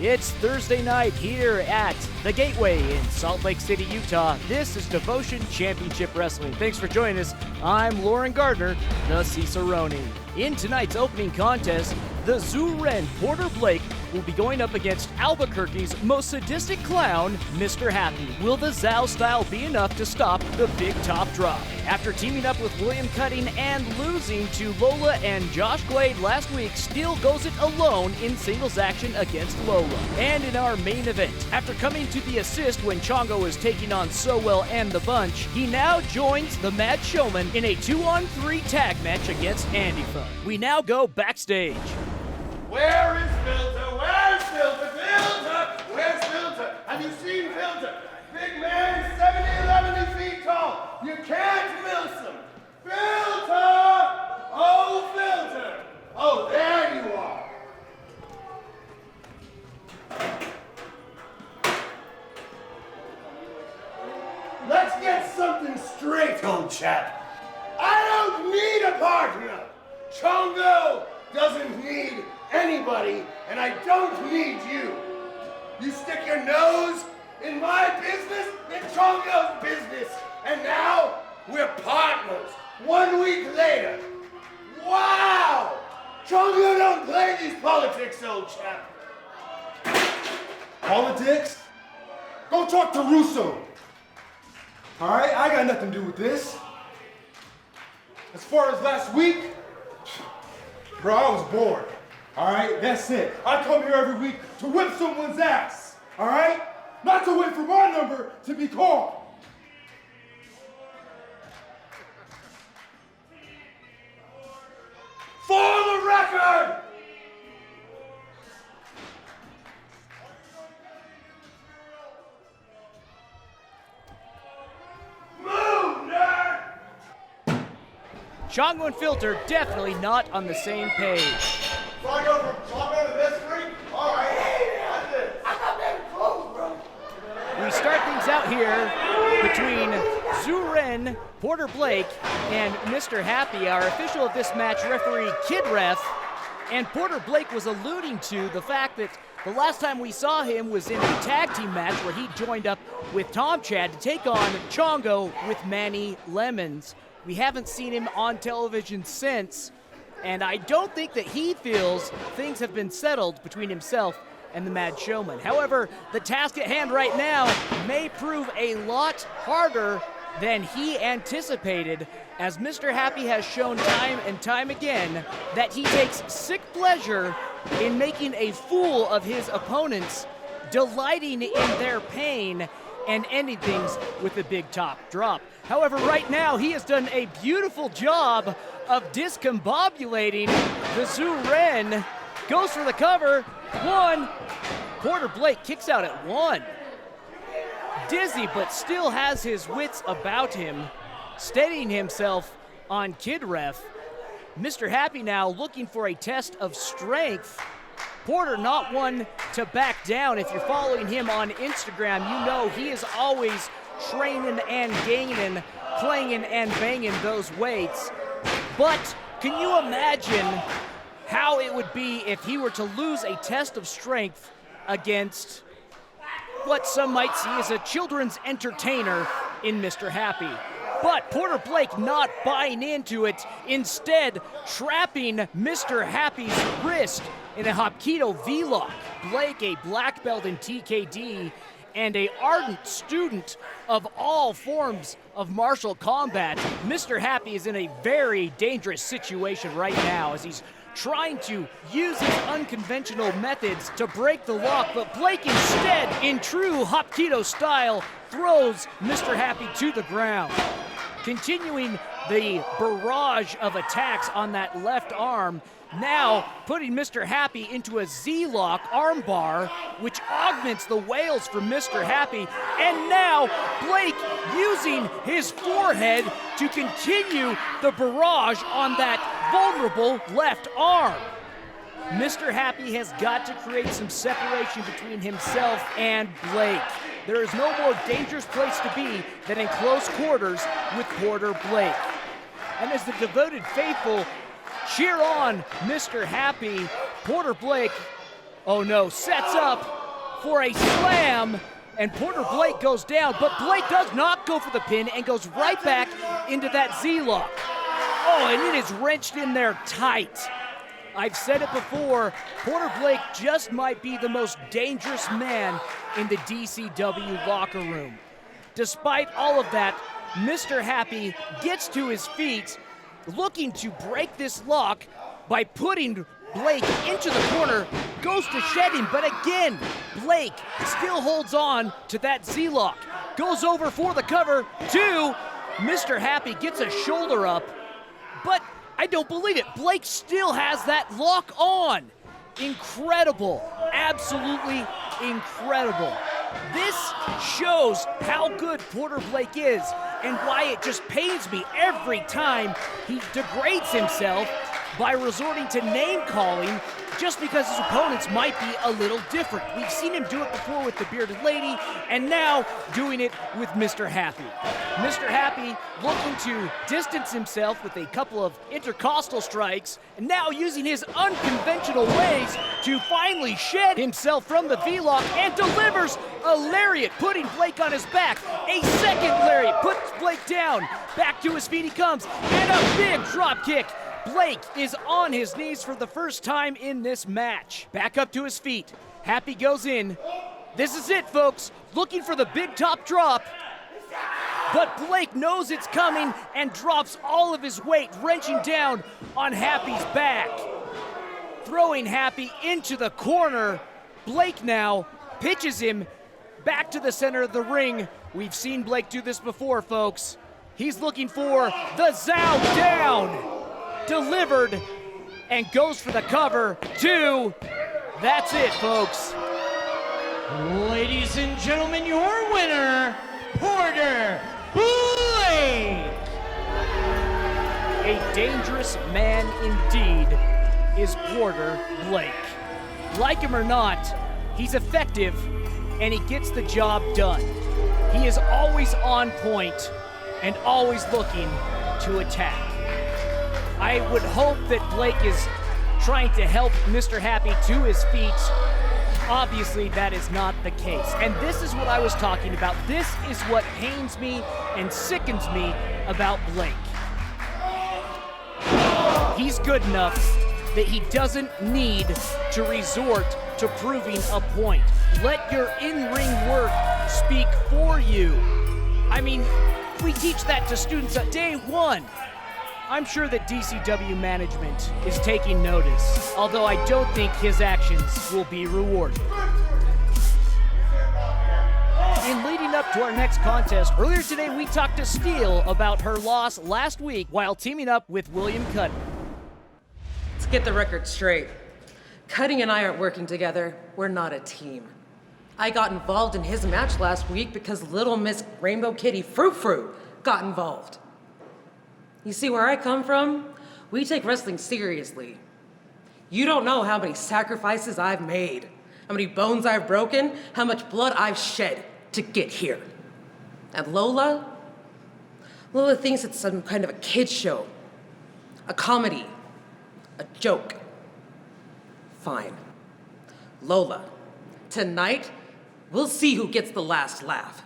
It's Thursday night here at the Gateway in Salt Lake City, Utah. This is Devotion Championship Wrestling. Thanks for joining us. I'm Lauren Gardner, the Cicerone. In tonight's opening contest, the Zoo-Ren Porter Blake will be going up against Albuquerque's most sadistic clown, Mr. Happy. Will the Zao style be enough to stop the big top drop? After teaming up with William Cuddy and losing to Lola and Josh Glade last week, Steele goes it alone in singles action against Lola. And in our main event, after coming to the assist when Chango was taking on Sowell and the Bunch, he now joins the Mad Showman in a 2-on-3 tag match against Antifa. We now go backstage. Where is Filter? Where's Filter? Filter! Where's Filter? Have you seen Filter? Big man, 70 feet tall. You can't miss him. Filter! Oh, Filter! Oh, there you are. Let's get something straight, old chap. I don't need a partner. Chango doesn't need anybody, and I don't need you. You stick your nose in my business, in Chango's business, and now we're partners. 1 week later. Wow! Chango don't play these politics, old chap. Politics? Go talk to Russo. All right, I got nothing to do with this. As far as last week, bro, I was bored. All right, that's it. I come here every week to whip someone's ass. All right? Not to wait for my number to be called. For the record! Move, nerd! Chango and Filter definitely not on the same page. So I go from Chango to this freak? All right, that's it. I got that close, bro. We start things out here between Zoo-Ren, Porter Blake, and Mr. Happy. Our official of this match, referee Kid Ref, and Porter Blake was alluding to the fact that the last time we saw him was in a tag team match where he joined up with Tom Chad to take on Chango with Manny Lemons. We haven't seen him on television since, and I don't think that he feels things have been settled between himself and the Mad Showman. However, the task at hand right now may prove a lot harder than he anticipated, as Mr. Happy has shown time and time again that he takes sick pleasure in making a fool of his opponents, delighting in their pain, and ending things with a big top drop. However, right now, he has done a beautiful job of discombobulating the Zoo-Ren. Goes for the cover. One. Porter Blake kicks out at one. Dizzy, but still has his wits about him, steadying himself on Kid Ref. Mr. Happy now looking for a test of strength. Porter not one to back down. If you're following him on Instagram, you know he is always training and gaining, clanging and banging those weights. But can you imagine how it would be if he were to lose a test of strength against what some might see as a children's entertainer in Mr. Happy? But Porter Blake not buying into it, instead trapping Mr. Happy's wrist in a Hapkido V-lock. Blake, a black belt in TKD and a ardent student of all forms of martial combat, Mr. Happy is in a very dangerous situation right now as he's trying to use his unconventional methods to break the lock, but Blake instead, in true Hapkido style, throws Mr. Happy to the ground. Continuing the barrage of attacks on that left arm, now putting Mr. Happy into a Z-lock armbar, which augments the wails from Mr. Happy, and now Blake using his forehead to continue the barrage on that vulnerable left arm. Mr. Happy has got to create some separation between himself and Blake. There is no more dangerous place to be than in close quarters with Porter Blake. And as the devoted faithful cheer on Mr. Happy, Porter Blake Oh no, sets up for a slam, and Porter Blake goes down, but Blake does not go for the pin and goes right back into that Z-lock. Oh, and it is wrenched in there tight. I've said it before, Porter Blake just might be the most dangerous man in the DCW locker room. Despite all of that, Mr. Happy gets to his feet, looking to break this lock by putting Blake into the corner, goes to shed him, but again, Blake still holds on to that Z-lock, goes over for the cover, 2, Mr. Happy gets a shoulder up, but I don't believe it. Blake still has that lock on. Incredible. Absolutely incredible. This shows how good Porter Blake is and why it just pains me every time he degrades himself by resorting to name-calling just because his opponents might be a little different. We've seen him do it before with the Bearded Lady, and now doing it with Mr. Happy. Mr. Happy looking to distance himself with a couple of intercostal strikes, and now using his unconventional ways to finally shed himself from the V-lock and delivers a lariat, putting Blake on his back. A second lariat puts Blake down. Back to his feet he comes, and a big drop kick. Blake is on his knees for the first time in this match. Back up to his feet. Happy goes in. This is it, folks. Looking for the big top drop. But Blake knows it's coming and drops all of his weight, wrenching down on Happy's back. Throwing Happy into the corner. Blake now pitches him back to the center of the ring. We've seen Blake do this before, folks. He's looking for the Zow down. Delivered and goes for the cover. 2. That's it, folks. Ladies and gentlemen, your winner, Porter Blake. A dangerous man indeed is Porter Blake. Like him or not, he's effective and he gets the job done. He is always on point and always looking to attack. I would hope that Blake is trying to help Mr. Happy to his feet. Obviously, that is not the case. And this is what I was talking about. This is what pains me and sickens me about Blake. He's good enough that he doesn't need to resort to proving a point. Let your in-ring work speak for you. I mean, we teach that to students at day one. I'm sure that DCW management is taking notice, although I don't think his actions will be rewarded. In leading up to our next contest, earlier today we talked to Steele about her loss last week while teaming up with William Cuddy. Let's get the record straight. Cuddy and I aren't working together. We're not a team. I got involved in his match last week because Little Miss Rainbow Kitty Frou Frou got involved. You see where I come from? We take wrestling seriously. You don't know how many sacrifices I've made, how many bones I've broken, how much blood I've shed to get here. And Lola thinks it's some kind of a kid's show, a comedy, a joke. Fine. Lola, tonight, we'll see who gets the last laugh.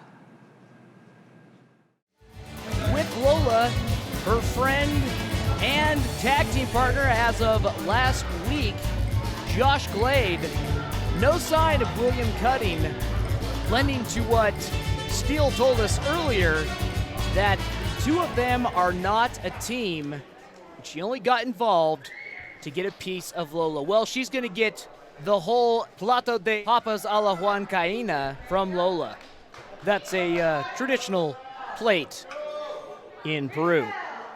With Lola, her friend and tag team partner as of last week, Josh Glade. No sign of William Cuddy, lending to what Steele told us earlier, that two of them are not a team. She only got involved to get a piece of Lola. Well, she's gonna get the whole plato de papas a la huancaína from Lola. That's a traditional plate in Peru.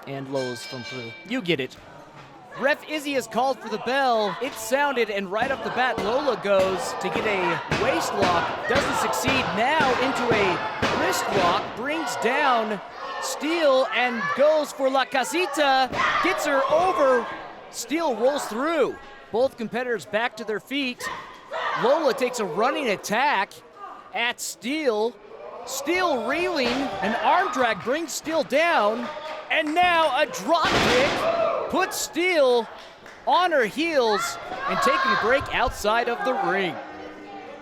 And Lola's from Peru. You get it. Ref Izzy has called for the bell. It sounded, and right off the bat, Lola goes to get a waist lock. Doesn't succeed. Now into a wrist lock. Brings down Steele and goes for La Casita. Gets her over. Steele rolls through. Both competitors back to their feet. Lola takes a running attack at Steele. Steele reeling. An arm drag brings Steele down. And now a drop kick puts Steele on her heels and taking a break outside of the ring.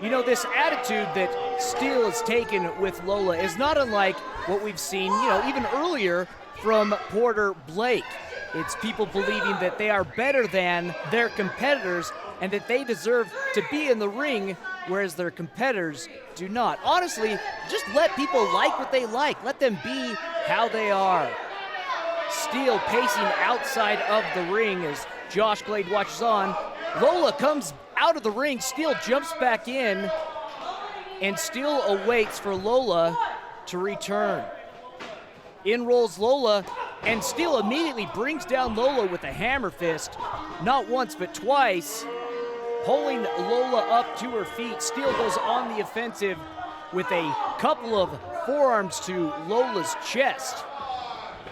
You know, this attitude that Steele has taken with Lola is not unlike what we've seen, even earlier from Porter Blake. It's people believing that they are better than their competitors and that they deserve to be in the ring, whereas their competitors do not. Honestly, just let people like what they like. Let them be how they are. Steele pacing outside of the ring as Josh Glade watches on. Lola comes out of the ring. Steele jumps back in, and Steele awaits for Lola to return. In rolls Lola, and Steele immediately brings down Lola with a hammer fist, not once but twice, pulling Lola up to her feet. Steele goes on the offensive with a couple of forearms to Lola's chest.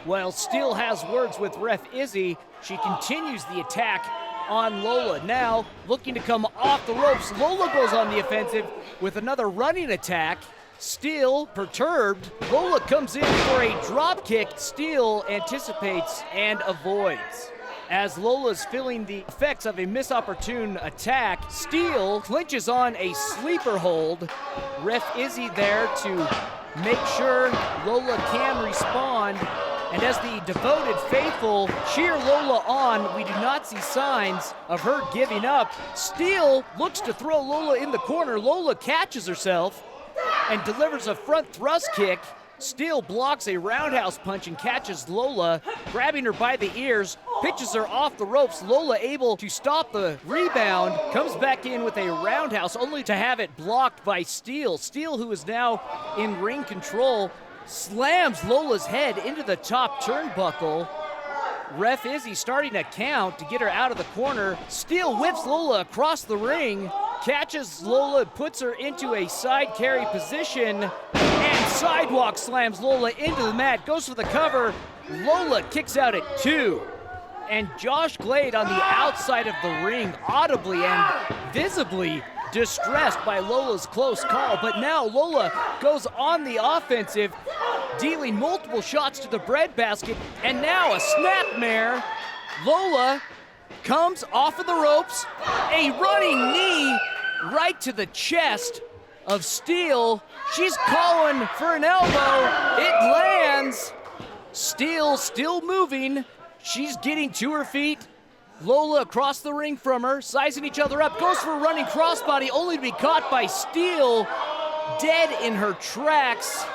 While Steele has words with Ref Izzy, she continues the attack on Lola. Now, looking to come off the ropes, Lola goes on the offensive with another running attack. Steele, perturbed, Lola comes in for a drop kick. Steele anticipates and avoids. As Lola's feeling the effects of a misopportune attack, Steele clinches on a sleeper hold. Ref Izzy there to make sure Lola can respond. And as the devoted faithful cheer Lola on, we do not see signs of her giving up. Steele looks to throw Lola in the corner. Lola catches herself and delivers a front thrust kick. Steele blocks a roundhouse punch and catches Lola, grabbing her by the ears, pitches her off the ropes. Lola able to stop the rebound, comes back in with a roundhouse only to have it blocked by Steele. Steele, who is now in ring control, slams Lola's head into the top turnbuckle. Ref Izzy starting to count to get her out of the corner. Steele whips Lola across the ring, catches Lola, puts her into a side carry position, and sidewalk slams Lola into the mat, goes for the cover. Lola kicks out at 2. And Josh Glade on the outside of the ring, audibly and visibly distressed by Lola's close call. But now Lola goes on the offensive, dealing multiple shots to the breadbasket, and now a snapmare. Lola comes off of the ropes, a running knee right to the chest of Steele. She's calling for an elbow. It lands. Steele still moving. She's getting to her feet. Lola across the ring from her, sizing each other up, goes for a running crossbody, only to be caught by Steele, dead in her tracks.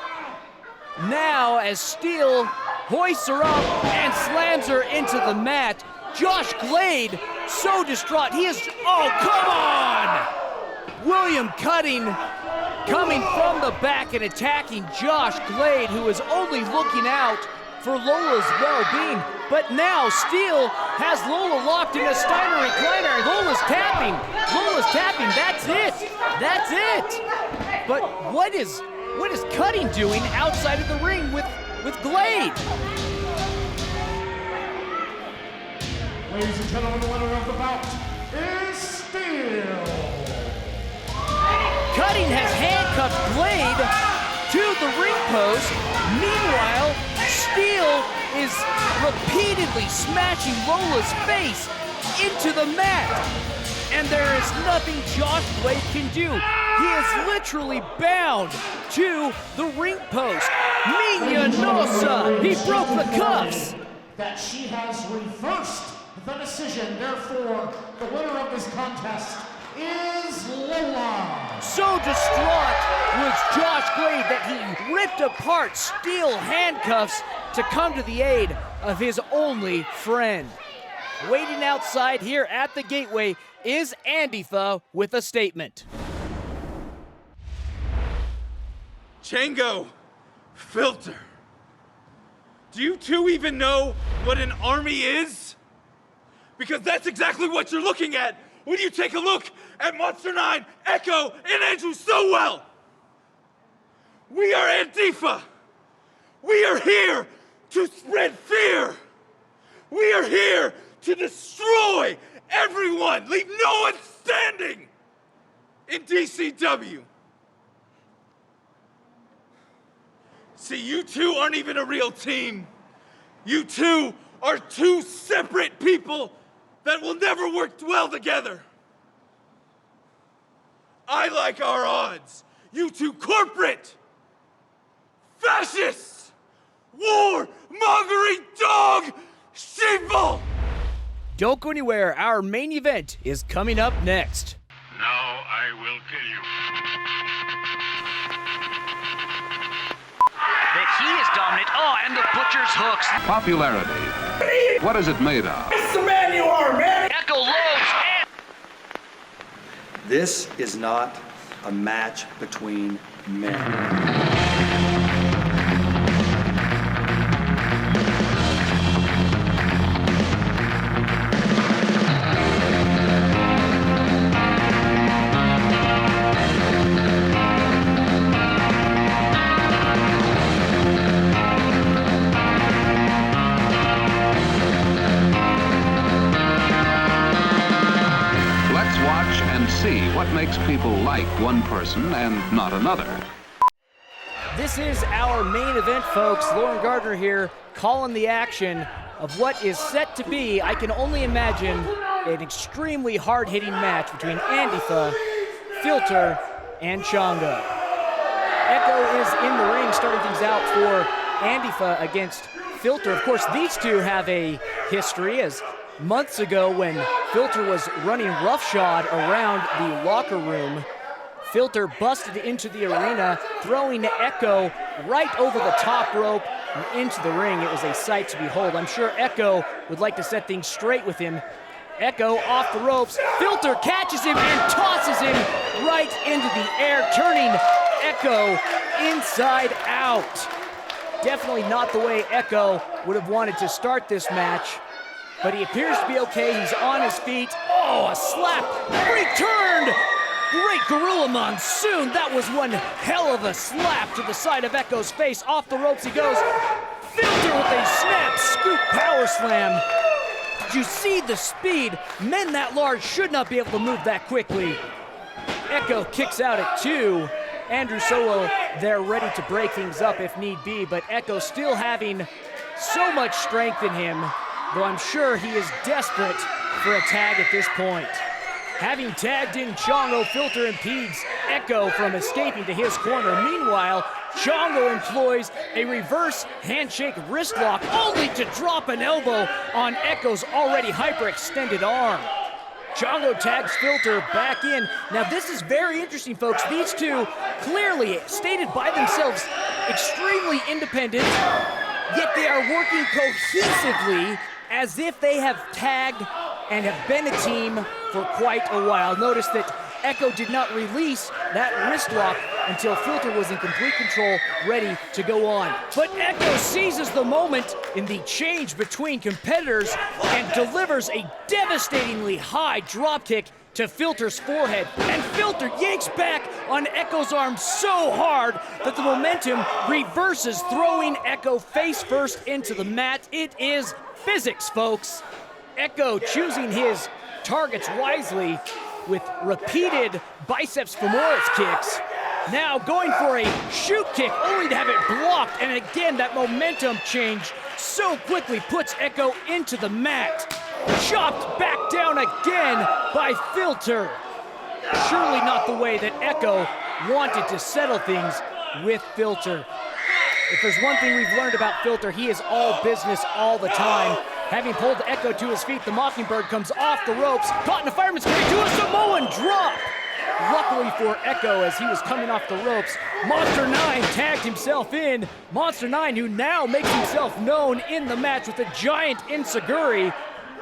Now, as Steele hoists her up and slams her into the mat, Josh Glade, so distraught, he is, oh, come on! William Cuddy coming from the back and attacking Josh Glade, who is only looking out for Lola's well-being. But now Steele has Lola locked in a Steiner recliner. Lola's tapping. That's it. That's it. But what is Cuddy doing outside of the ring with Glade? Ladies and gentlemen, the winner of the bout is Steele. Cuddy has handcuffed Glade to the ring post. Meanwhile, Steele is repeatedly smashing Lola's face into the mat. And there is nothing Josh Glade can do. He is literally bound to the ring post. Minha Nossa! He broke the cuffs. That she has reversed the decision. Therefore, the winner of this contest is Lola. So distraught was Josh Glade that he ripped apart steel handcuffs to come to the aid of his only friend. Waiting outside here at the gateway is Antifa with a statement. Chango, Filter, do you two even know what an army is? Because that's exactly what you're looking at when you take a look at Monster 9, Echo, and Andrew Sowell. We are Antifa. We are here to spread fear. We are here to destroy everyone, leave no one standing in DCW. See, you two aren't even a real team. You two are two separate people that will never work well together. I like our odds. You two corporate, fascists, war-mongering dog sheeple! Don't go anywhere. Our main event is coming up next. Now I will kill you. That he is dominant. Oh, and the butcher's hooks. Popularity. What is it made of? It's the man you are, man! Echo loads and... This is not a match between men. See what makes people like one person and not another. This is our main event, folks. Lauren Gardner here, calling the action of what is set to be, I can only imagine, an extremely hard-hitting match between Antifa, Filter, and Chango. Echo is in the ring, starting things out for Antifa against Filter. Of course, these two have a history, as months ago when Filter was running roughshod around the locker room, Filter busted into the arena, throwing Echo right over the top rope and into the ring. It was a sight to behold. I'm sure Echo would like to set things straight with him. Echo off the ropes. Filter catches him and tosses him right into the air, turning Echo inside out. Definitely not the way Echo would have wanted to start this match, but he appears to be okay. He's on his feet. Oh, a slap. Returned. Great Gorilla Monsoon. That was one hell of a slap to the side of Echo's face. Off the ropes he goes. Filter with a snap scoop power slam. Did you see the speed? Men that large should not be able to move that quickly. Echo kicks out at 2. Andrew Sowell there ready to break things up if need be, but Echo still having so much strength in him, though I'm sure he is desperate for a tag at this point. Having tagged in Chango, Filter impedes Echo from escaping to his corner. Meanwhile, Chango employs a reverse handshake wrist lock, only to drop an elbow on Echo's already hyperextended arm. Chango tags Filter back in. Now this is very interesting, folks. These two clearly stated by themselves extremely independent, yet they are working cohesively as if they have tagged and have been a team for quite a while. Notice that Echo did not release that wrist lock until Filter was in complete control, ready to go on. But Echo seizes the moment in the change between competitors and delivers a devastatingly high dropkick to Filter's forehead. And Filter yanks back on Echo's arm so hard that the momentum reverses, throwing Echo face first into the mat. It is physics, folks. Echo choosing his targets wisely with repeated biceps femoris kicks. Now going for a shoot kick, only to have it blocked. And again, that momentum change so quickly puts Echo into the mat. Chopped back down again by Filter. Surely not the way that Echo wanted to settle things with Filter. If there's one thing we've learned about Filter, he is all business all the time. Having pulled Echo to his feet, the Mockingbird comes off the ropes, caught in a fireman's carry to a Samoan drop. Luckily for Echo, as he was coming off the ropes, Monster 9 tagged himself in. Monster 9, who now makes himself known in the match with a giant enziguri,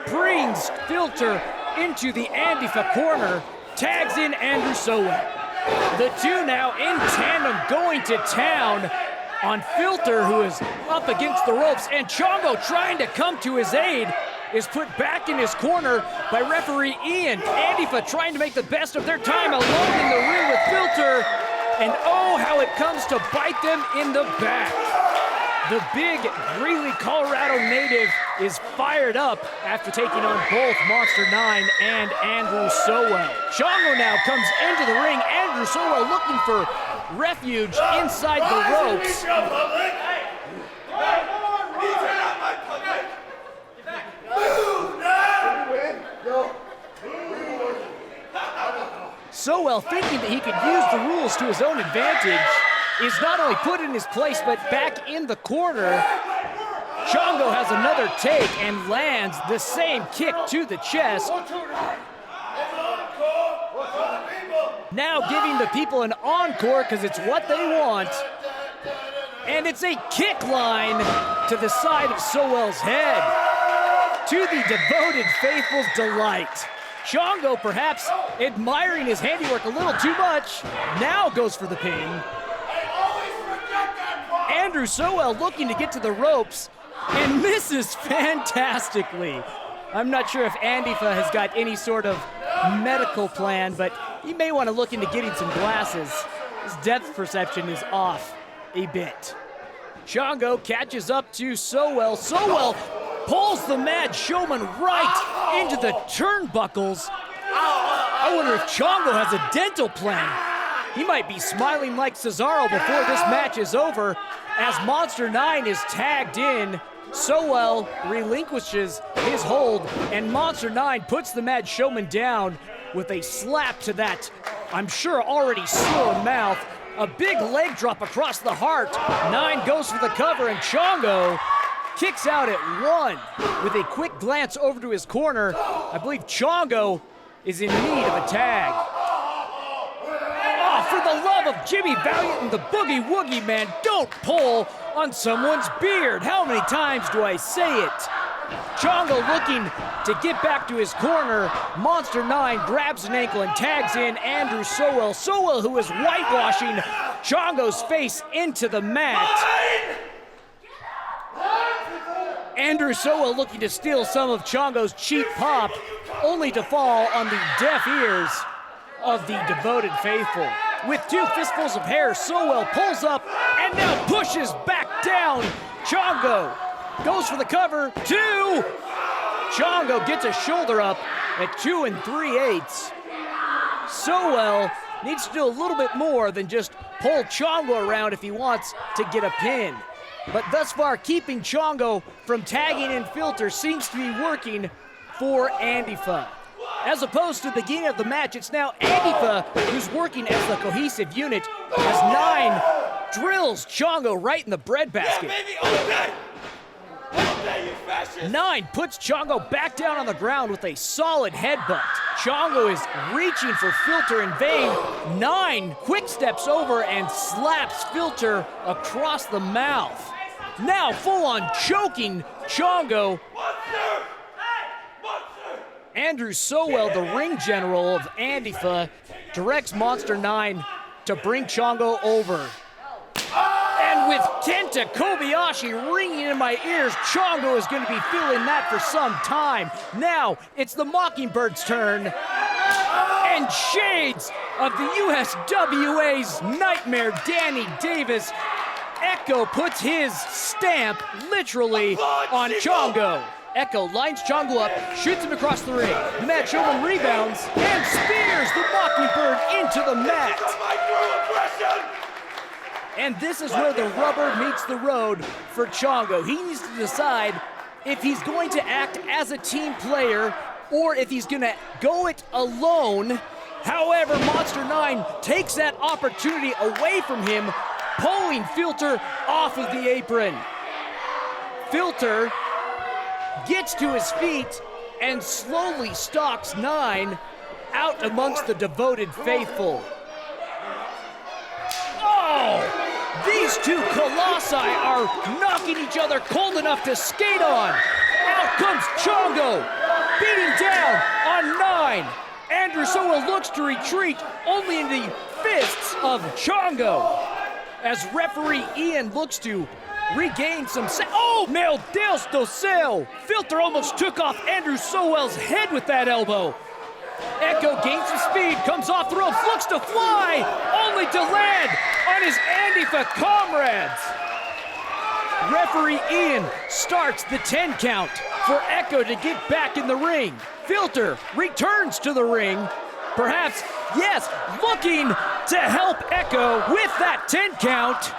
brings Filter into the Antifa corner, tags in Andrew Sowell. The two now in tandem going to town on Filter, who is up against the ropes, and Chango, trying to come to his aid, is put back in his corner by referee Ian. Antifa trying to make the best of their time alone in the ring with Filter, and oh, how it comes to bite them in the back. The big Greeley, Colorado native is fired up after taking on both Monster 9 and Andrew Sowell. Chango now comes into the ring. Andrew Sowell looking for refuge inside the ropes. Sowell, thinking that he could use the rules to his own advantage, is not only put in his place, but back in the corner. Chango has another take and lands the same kick to the chest. Now giving the people an encore because it's what they want. And it's a kick line to the side of Sowell's head, to the devoted faithful's delight. Chango, perhaps admiring his handiwork a little too much, now goes for the pin. Andrew Sowell looking to get to the ropes and misses fantastically. I'm not sure if Antifa has got any sort of medical plan, but he may want to look into getting some glasses. His depth perception is off a bit. Chango catches up to Sowell. Sowell pulls the Mad Showman right into the turnbuckles. I wonder if Chango has a dental plan. He might be smiling like Cesaro before this match is over. As Monster 9 is tagged in, Sowell relinquishes his hold, and Monster 9 puts the Mad Showman down with a slap to that, I'm sure already sore mouth. A big leg drop across the heart. 9 goes for the cover, and Chango kicks out at 1 with a quick glance over to his corner. I believe Chango is in need of a tag. Oh, for the love of Jimmy Valiant and the Boogie Woogie, man, don't pull on someone's beard. How many times do I say it? Chango looking to get back to his corner. Monster 9 grabs an ankle and tags in Andrew Sowell. Sowell, who is whitewashing Chango's face into the mat. Andrew Sowell looking to steal some of Chango's cheap pop, only to fall on the deaf ears of the devoted faithful. With 2 fistfuls of hair, Sowell pulls up and now pushes back down. Chango goes for the cover. 2. Chango gets a shoulder up at 2 3/8. Sowell needs to do a little bit more than just pull Chango around if he wants to get a pin. But thus far, keeping Chango from tagging in Filter seems to be working for Antifa. As opposed to the beginning of the match, it's now Antifa who's working as the cohesive unit as 9 drills Chango right in the breadbasket. Yeah, baby, all day! All day, you fascist! 9 puts Chango back down on the ground with a solid headbutt. Chango is reaching for Filter in vain. 9 quick steps over and slaps Filter across the mouth. Now full-on choking Chango. Monster! Andrew Sowell, the ring general of Antifa, directs Monster 9 to bring Chango over. And with Kenta Kobayashi ringing in my ears, Chango is going to be feeling that for some time. Now, it's the Mockingbird's turn. And shades of the USWA's nightmare, Danny Davis. Echo puts his stamp, literally, on Chango. Echo lines Chango up, shoots him across the ring. The Mad Showman rebounds and spears the Mockingbird into the mat. And this is where the rubber meets the road for Chango. He needs to decide if he's going to act as a team player or if he's going to go it alone. However, Monster 9 takes that opportunity away from him, pulling Filter off of the apron. Filter gets to his feet and slowly stalks 9 out amongst the devoted faithful. Oh! These 2 colossi are knocking each other cold enough to skate on. Out comes Chango, beating down on 9. Andrew Sowell looks to retreat, only in the fists of Chango. As referee Ian looks to regain some oh, meu Deus do céu! Filter almost took off Andrew Sowell's head with that elbow. Echo gains some speed, comes off the ropes, looks to fly, only to land on his Antifa comrades. Referee Ian starts the 10 count for Echo to get back in the ring. Filter returns to the ring, perhaps, yes, looking to help Echo with that 10 count,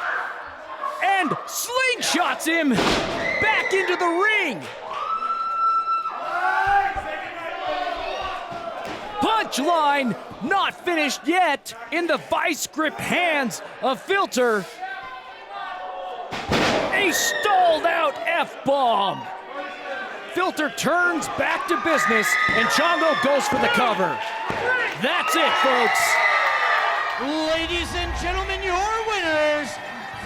and slingshots him back into the ring. punchline not finished yet in the vice grip hands of Filter. A stalled out F-bomb. Filter turns back to business, and Chango goes for the cover. That's it, folks. Ladies and gentlemen, your winners,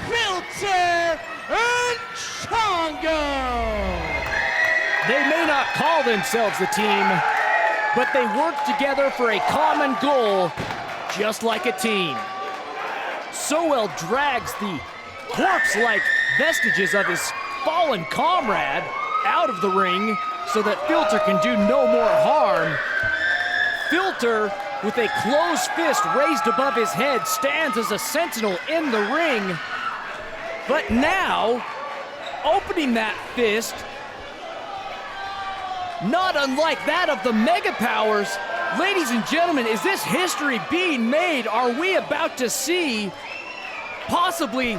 Filter and Chango. They may not call themselves a team, but they work together for a common goal, just like a team. Sowell drags the corpse-like vestiges of his fallen comrade out of the ring so that Filter can do no more harm. Filter, with a closed fist raised above his head, stands as a sentinel in the ring. But now, opening that fist, not unlike that of the Mega Powers, ladies and gentlemen, is this history being made? Are we about to see possibly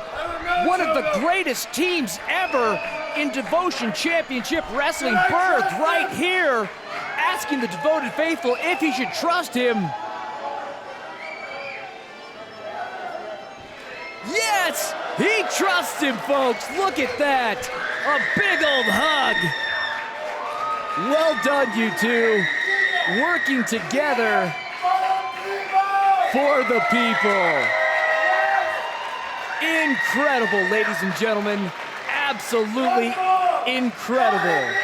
one of the greatest teams ever in Devotion Championship Wrestling birthed right here, asking the devoted faithful if he should trust him? Yes, he trusts him, folks. Look at that. A big old hug. Well done, you two. Working together for the people. Incredible, ladies and gentlemen. Absolutely incredible.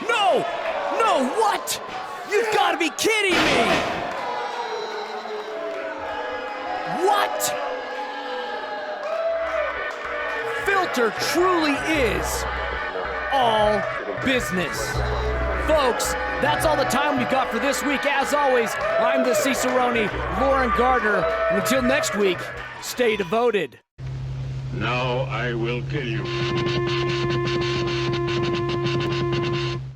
No! No, what? You've got to be kidding me! What? Filter truly is all business. Folks, that's all the time we've got for this week. As always, I'm the Cicerone, Lauren Gardner, and until next week, stay devoted. Now I will kill you.